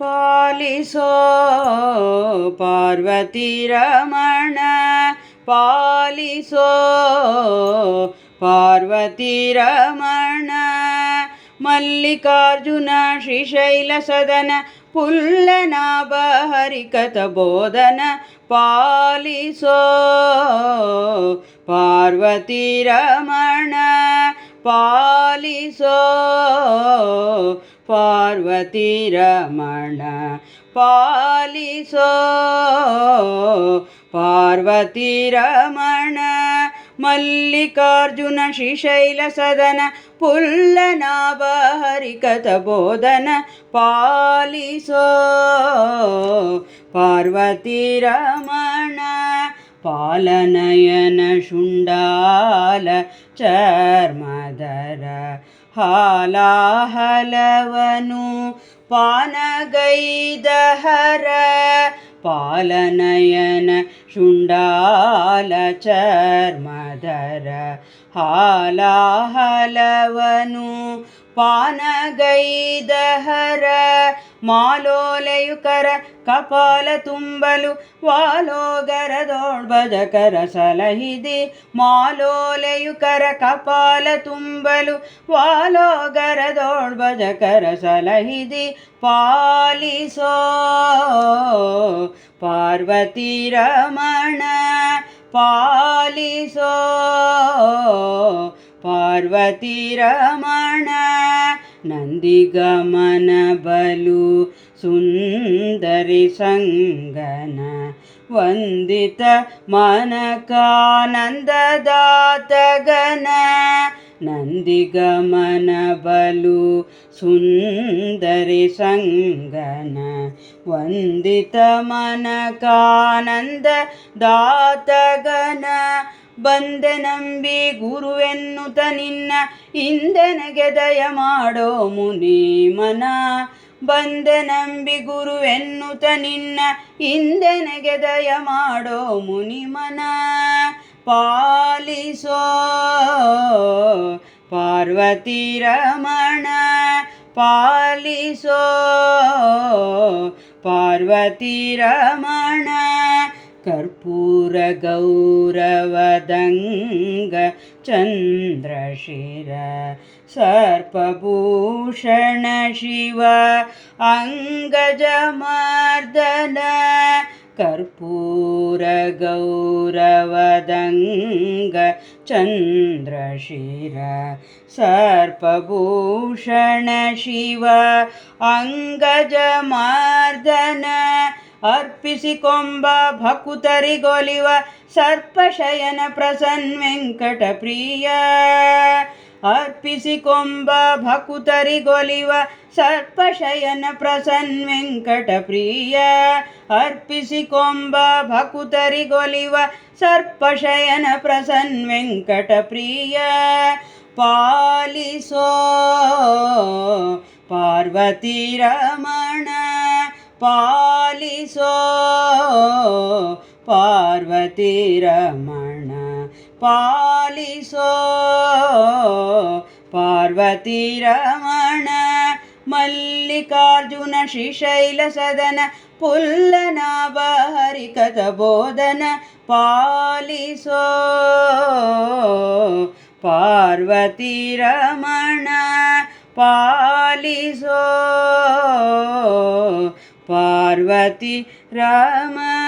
ಪಾಲಿಸೋ ಪಾರ್ವತಿ ರಮಣ ಪಾಲಿಸೋ ಪಾರ್ವತಿ ರಮಣ ಮಲ್ಲಿಕಾರ್ಜುನ ಶ್ರೀಶೈಲ ಸದನ ಪುಲ್ಲನಾಭ ಹರಿಕಥ ಬೋಧನ ಪಾಲಿಸೋ ಪಾರ್ವತಿ ರಮಣ ಪಾಲಿಸೋ ಪಾರ್ವತಿ ರಮಣ ಪಾಲಿಸೋ ಪಾರ್ವತಿ ರಮಣ ಮಲ್ಲಿಕಾರ್ಜುನ ಶ್ರೀಶೈಲ ಸದನ ಪುಲ್ಲನಾಭ ಹರಿಕಥ ಬೋಧನ ಪಾಲಿಸೋ ಪಾರ್ವತಿ ರಮಣ ಪಾಲನಯನ ಶುಂಡಾಲ ಚರ್ಮದರ ಹಾಲಾಹಲವನು ಪಾನಗೈದ ಹರ ಪಾಲನಯನ ಶುಂಡಾಲ ಚರ್ಮದರ ಹಾಲಾಹಲವನು ಪಾನಗೈದ ಹರ ಮಾಲೋಲೆಯುಕರ ಕಪಾಲ ತುಂಬಲು ವಾಲೋಗರದೋಳ್ಬಜಕರ ಸಲಹಿದೆ ಮಾಲೋಲೆಯುಕರ ಕಪಾಲ ತುಂಬಲು ವಾಲೋಗರದೋಳ್ಬಜಕರ ಸಲಹಿದೆ ಪಾಲಿಸೋ ಪಾರ್ವತಿ ರಮಣ ಪಾಲಿಸೋ ಪಾರ್ವತಿ ರಮಣ ನಂದಿಗಮನ ಬಲು ಸುಂದರಿ ಸಂಗನ ವಂದಿತ ಮನಕಾನಂದದಾತಗನ ನಂದಿಗಮನ ಬಲು ಸುಂದರಿ ಸಂಗನ ವಂದಿತ ಮನಕಾನಂದದಾತಗನ ಬಂದೆ ನಂಬಿ ಗುರುವೆನ್ನುತ ನಿನ್ನ ಹಿಂದೆನಗೆ ದಯ ಮಾಡೋ ಮುನಿ ಮನ ಬಂದೆ ನಂಬಿ ಗುರುವೆನ್ನುತ ನಿನ್ನ ಹಿಂದೆನಗೆ ದಯ ಮಾಡೋ ಮುನಿ ಮನ ಪಾಲಿಸೋ ಪಾರ್ವತಿ ರಮಣ ಪಾಲಿಸೋ ಪಾರ್ವತಿ ರಮಣ ಕರ್ಪೂರ ಗೌರವದಂಗ ಚಂದ್ರಶಿರ ಸರ್ಪಭೂಷಣ ಶಿವ ಅಂಗಜಮರ್ದನ ಕರ್ಪೂರ ಗೌರವದಂಗ ಚಂದ್ರಶಿರ ಸರ್ಪಭೂಷಣ ಶಿವ ಅಂಗಜಮರ್ದನ ಅರ್ಪಿಸಿಕೊಂಬ ಭಕುತರಿಗೊಲಿವ ಸರ್ಪಶಯನ ಪ್ರಸನ್ನ ವೆಂಕಟ ಪ್ರಿಯ ಅರ್ಪಿಸಿಕೊಂಬ ಭಕುತರಿಗೊಲಿವ ಸರ್ಪಶಯನ ಪ್ರಸನ್ನ ವೆಂಕಟ ಪ್ರಿಯ ಅರ್ಪಿಸಿಕೊಂಬ ಭಕುತರಿಗೊಲಿವ ಸರ್ಪಶಯನ ಪ್ರಸನ್ನ ವೆಂಕಟ ಪ್ರಿಯ ಪಾಲಿಸೋ ಪಾರ್ವತಿ ರಮಣ ಪಾಲಿಸೋ ಪಾರ್ವತಿ ರಮಣ ಪಾಲಿಸೋ ಪಾರ್ವತಿ ರಮಣ ಮಲ್ಲಿಕಾರ್ಜುನ ಶ್ರೀಶೈಲ ಸದನ ಪುಲ್ಲನಾಭ ಹರಿಕಥ ಬೋಧನ ಪಾಲಿಸೋ ಪಾರ್ವತಿ ರಮಣ ಪಾಲಿಸೋ ಪಾರ್ವತಿ ರಮಣ.